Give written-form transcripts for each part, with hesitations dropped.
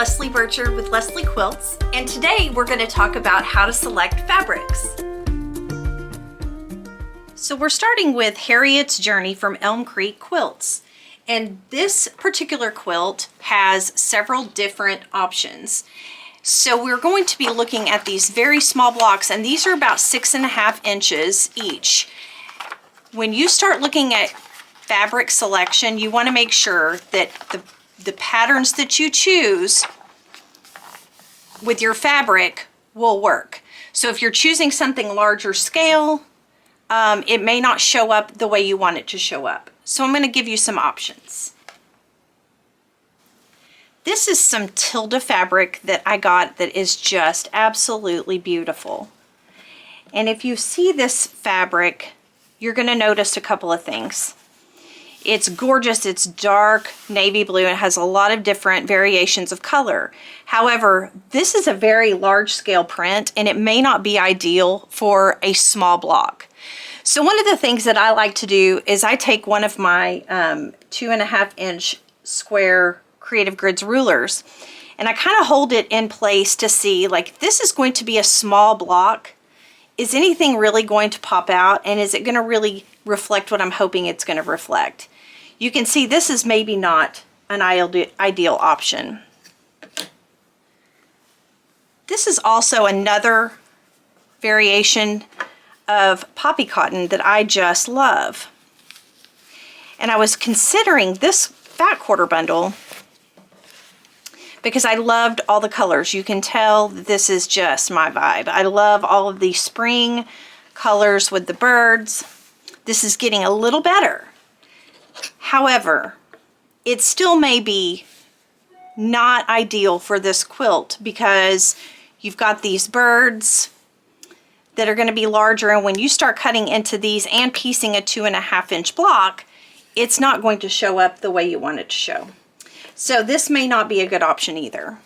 Leslie Bircher with Leslie Quilts, and today we're going to talk about how to select fabrics. So we're starting with Harriet's Journey from Elm Creek Quilts, and this particular quilt has several different options. So we're going to be looking at these very small blocks, and these are about 6.5 inches each. When you start looking at fabric selection, you want to make sure that the patterns that you choose with your fabric will work. So if you're choosing something larger scale, it may not show up the way you want it to show up. So I'm going to give you some options. This is some Tilda fabric that I got that is just absolutely beautiful. And if you see this fabric, you're going to notice a couple of things. It's gorgeous. It's dark navy blue. It has a lot of different variations of color. However, this is a very large scale print and it may not be ideal for a small block. So one of the things that I like to do is I take one of my 2.5 inch square Creative Grids rulers and I kind of hold it in place to see, like, this is going to be a small block. Is anything really going to pop out, and is it going to really reflect what I'm hoping it's going to reflect? You can see this is maybe not an ideal option. This is also another variation of Poppie Cotton that I just love. And I was considering this fat quarter bundle because I loved all the colors. You can tell this is just my vibe. I love all of these spring colors with the birds. This is getting a little better. However, it still may be not ideal for this quilt because you've got these birds that are going to be larger, and when you start cutting into these and piecing a 2.5 inch block, it's not going to show up the way you want it to show. So this may not be a good option either.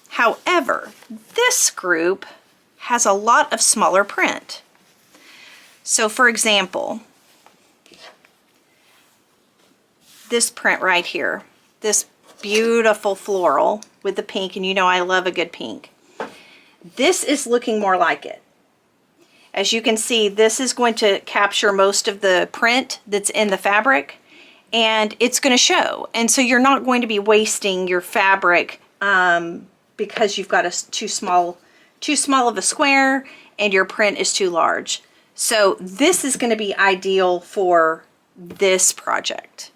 However, this group has a lot of smaller print. So for example, this print right here, this beautiful floral with the pink, and you know I love a good pink. This is looking more like it. As you can see, this is going to capture most of the print that's in the fabric, and it's going to show. And so you're not going to be wasting your fabric because you've got a too small of a square and your print is too large. So this is going to be ideal for this project.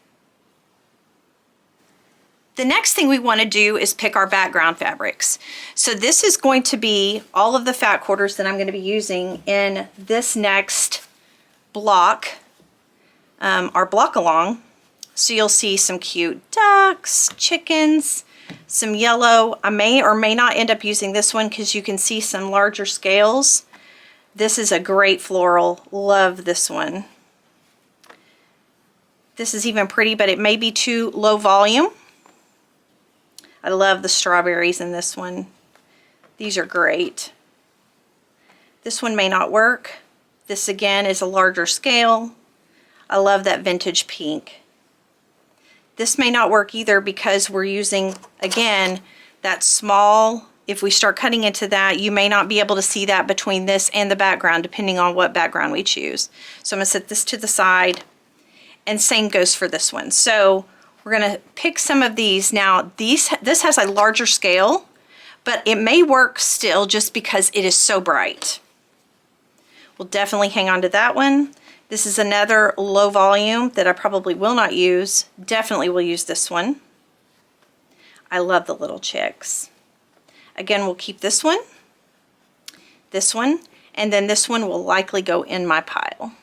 The next thing we want to do is pick our background fabrics. So this is going to be all of the fat quarters that I'm going to be using in this next block, our block along. So you'll see some cute ducks, chickens, some yellow. I may or may not end up using this one because you can see some larger scales. This is a great floral. Love this one. This is even pretty, but it may be too low volume. I love the strawberries in this one. These are great. This one may not work. This again is a larger scale. I love that vintage pink. This may not work either because we're using, again, that small. If we start cutting into that, you may not be able to see that between this and the background depending on what background we choose. So I'm going to set this to the side, and same goes for this one. So we're going to pick some of these. Now this has a larger scale, but it may work still just because it is so bright. We'll definitely hang on to that one. This is another low volume that I probably will not use. Definitely will use this one. I love the little chicks. Again, we'll keep this one, and then this one will likely go in my pile.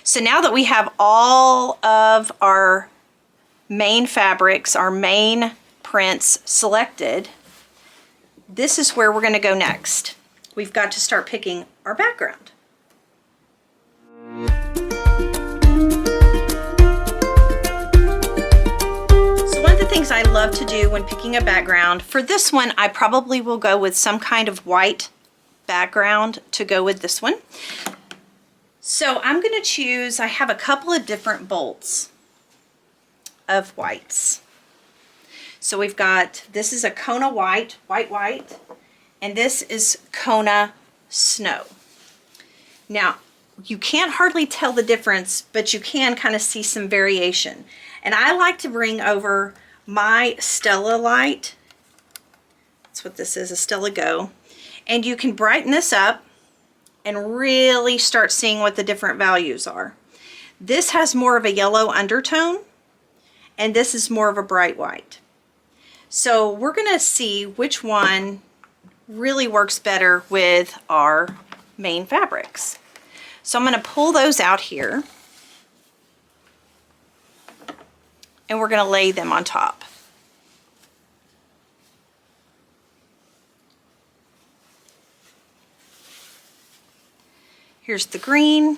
So now that we have all of our main fabrics, our main prints selected, this is where we're going to go next. We've got to start picking our background. So one of the things I love to do when picking a background, for this one I probably will go with some kind of white background to go with this one. So I'm going to choose, I have a couple of different bolts of whites. So we've got, this is a Kona white, and this is Kona snow. Now, you can't hardly tell the difference, but you can kind of see some variation. And I like to bring over my Stella light. That's what this is, a Stella Go. And you can brighten this up and really start seeing what the different values are. This has more of a yellow undertone, and this is more of a bright white. So we're gonna see which one really works better with our main fabrics. So I'm gonna pull those out here, and we're gonna lay them on top. Here's the green.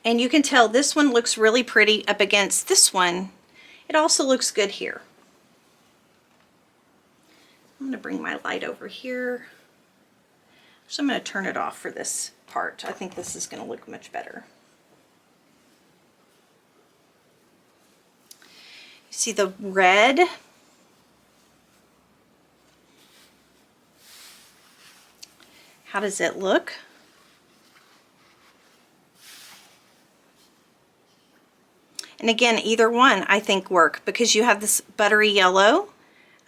And you can tell this one looks really pretty up against this one. It also looks good here. I'm gonna bring my light over here. So I'm gonna turn it off for this part. I think this is gonna look much better. You see the red? How does it look? And again, either one I think work because you have this buttery yellow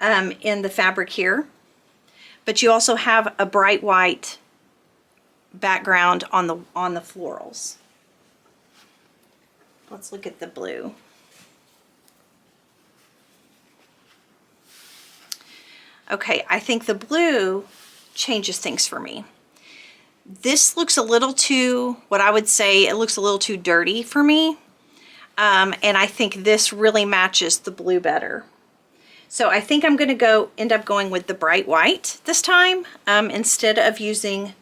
in the fabric here, but you also have a bright white background on the florals. Let's look at the blue. Okay, I think the blue changes things for me. This looks a little too, what I would say, it looks a little too dirty for me. And I think this really matches the blue better. So I think I'm going to end up going with the bright white this time instead of using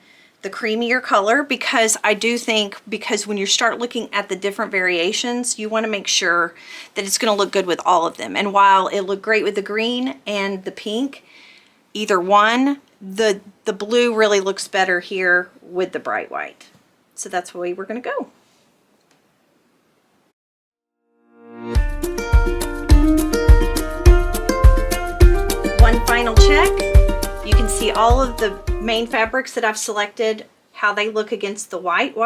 the creamier color, because I do think, because when you start looking at the different variations, you want to make sure that it's going to look good with all of them. And while it looked great with the green and the pink, either one, the blue really looks better here with the bright white. So that's the way we're going to go. One final check. You can see all of the main fabrics that I've selected, how they look against the white.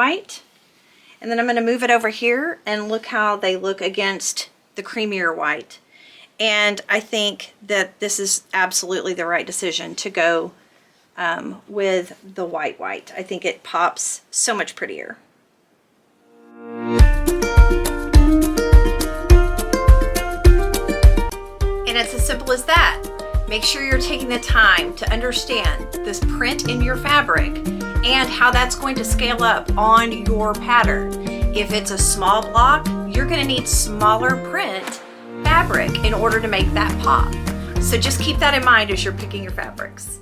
And then I'm going to move it over here and look how they look against the creamier white. And I think that this is absolutely the right decision to go with the white. I think it pops so much prettier. And it's as simple as that. Make sure you're taking the time to understand this print in your fabric and how that's going to scale up on your pattern. If it's a small block, you're going to need smaller print fabric in order to make that pop. So just keep that in mind as you're picking your fabrics.